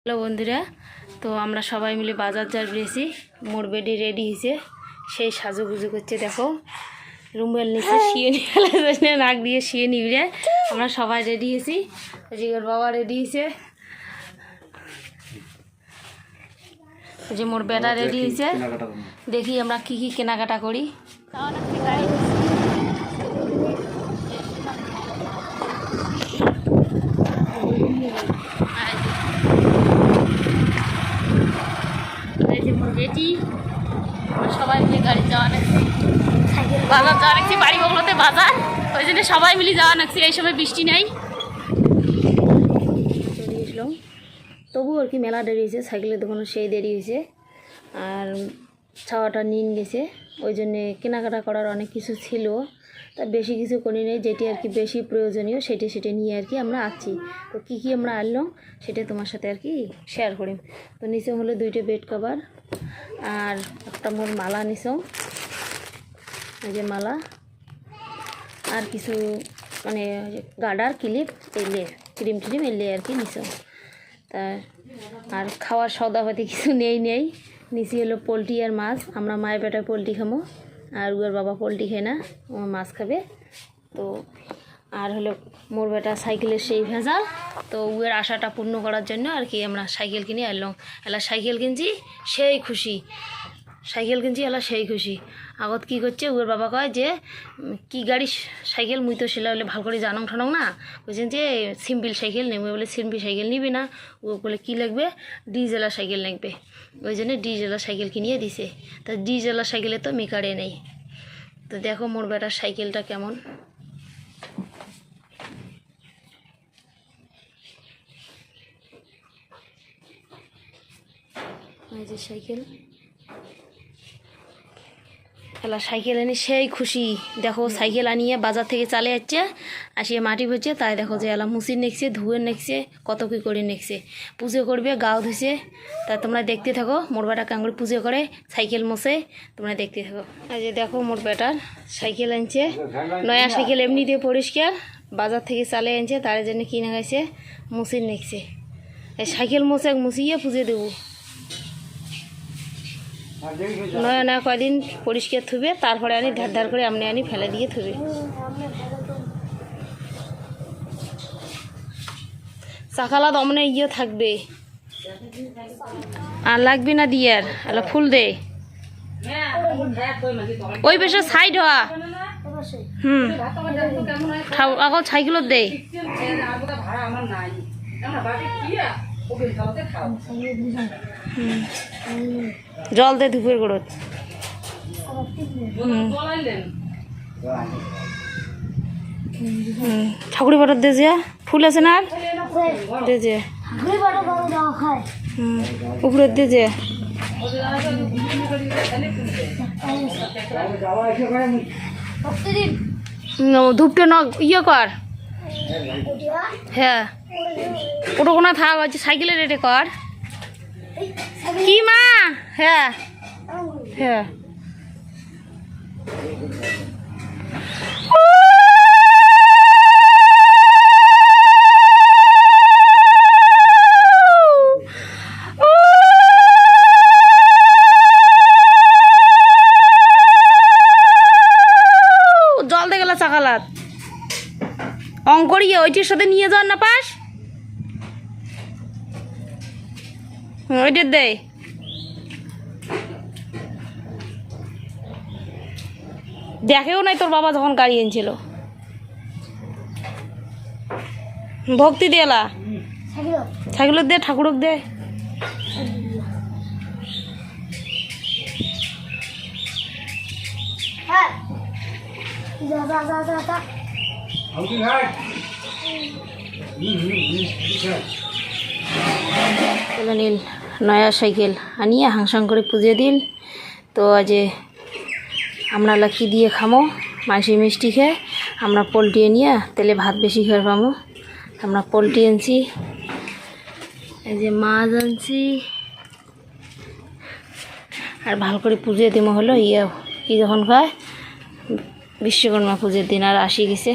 Hello বন্ধুরা, তো আমরা সবাই মিলে বাজার যার বেশি মোর বেডি রেডি হয়েছে, সেই সাজুগুজু করছে। দেখো রুমের নিচে শুয়ে নিয়ে নাক দিয়ে শুয়ে নিবি। আমরা সবাই রেডি হয়েছি, জিগর বাবা রেডি হয়েছে, যে মোর বেটা রেডি হয়েছে। দেখি আমরা কি কি কেনাকাটা করি। সবাই মিলে গাড়ি যাওয়া নাকছি, বাজার যাওয়া নাকছি, বাড়ি বগলতে বাজার, ওই জন্য সবাই মিলে যাওয়া নাকছি। এই সময় বৃষ্টি নেই, দিয়েছিলাম তবু আর কি মেলা দেরি হয়েছে, সাইকেলের দোকানে সেই দেরি হয়েছে, আর ছাওয়াটা নিন গেছে, ওই জন্যে কেনাকাটা করার অনেক কিছু ছিল, তা বেশি কিছু করি নেই। যেটি আর কি বেশি প্রয়োজনীয় সেটা নিয়ে আর কি আমরা আসছি। তো কী কী আমরা আনলাম সেটা তোমার সাথে আর কি শেয়ার করি। তো নিচে হলো 2টা বেড কভার, আর একটা মোর মালা নিছো, এই যে মালা, আর কিছু মানে গার্ডার ক্লিপ এলে ক্রিম এলে আর কি নিছো। তা আর খাওয়ার সওদাপাতি কিছু নেই। নিচে হলো পোলট্রি আর মাছ। আমরা মায়ের বেটায় পোলট্রি খাবো, আর উয়ার বাবা পোলট্রি খায় না, মাছ খাবে। তো আর হলো মোর বেটা সাইকেলের সেই ভেজাল, তো উয়ের আশাটা পূর্ণ করার জন্য আর কি আমরা সাইকেল কিনে আনলাম। এলা সাইকেল কিনছি, সেই খুশি, সাইকেল কিনছি, এলা সেই খুশি। আগত কী করছে উয়ের বাবা কয় যে কি গাড়ি সাইকেল মুই তো সেলা হলে ভালো করে জানং ঠানং না, বলছেন যে সিম্পল সাইকেল নেবে। বলে সিম্পল সাইকেল নিবি না, ও বলে কী লাগবে, ডিজেলা সাইকেল লাগবে। ওই জন্য ডিজেলা সাইকেল কিনিয়ে দিছে। তা ডিজেলা সাইকেলে তো মেকারে নেই। তো দেখো মোর বেটার সাইকেলটা কেমন। এই যে সাইকেল, এলা সাইকেল আনি সেই খুশি। দেখো সাইকেল আনিয়ে বাজার থেকে চালে যাচ্ছে, আসিয়ে মাটি ভরছে, তাই দেখো যে এলা মুসির নেকছে, ধুয়ে নেকছে, কত কী করে নেকছে, পুজো করবে, গাও ধুছে। তা তোমরা দেখতে থাকো মোর বেটা কাঙ্গুরি পুজো করে, সাইকেল মোছে, তোমরা দেখতে থাকো। এই যে দেখো মোর বেটার সাইকেল আনছে, নয়া সাইকেল এমনি দিয়ে পরিষ্কার, বাজার থেকে চালে আনছে, তার জন্য কিনে গেছে, মুসির নেকছে। এই সাইকেল মোছে মুছিয়ে পুজো দেবো। নয়া কয়দিন পরিষ্কার থুবে, তারপরে আনি ধার করে আনি ফেলে দিয়ে থুবে। চাকালা দমনে থাকবে, আর লাগবে না দিয়ে, আর এলা ফুল দে ওই বেশি সাইড হওয়া। আগত সাইকেলত দে, জল দে ধূপের গোড়ত। ঠাকুরি বাটার দে, যে ফুল আছে না, দে যে উপরের দে যে। ধূপটা ন কর, হ্যাঁ ওটা কোনো থাক, সাইকেলের রেটে কর কি মা। হ্যাঁ হ্যাঁ জল দে গেল চাকালাত অঙ্করিয়ে ওইটির সাথে নিয়ে যাওয়ার না পাস, ওইটার দে। দেখেও নাই তোর বাবা যখন গাড়ি এনেছিল। ভক্তি দিয়েলা সাইকেল দে, ঠাকুরক দে। নীল নয়া সাইকেল আনিয়ে হাংসাং করে পুজো দিল। তো আজ আমরা লাকি দিয়ে খামো, মাসি মিষ্টি খেয়ে আমরা পোলট্রি নিয়ে তেলে ভাত বেশি খেয়ে পাবো। আমরা পোলট্রি আনছি, এই যে মাছ আনছি, আর ভালো করে পুজো দিমো হলো কি যখন খায় বিশ্বকর্মা পুজোর দিন, আর আসি গেছে।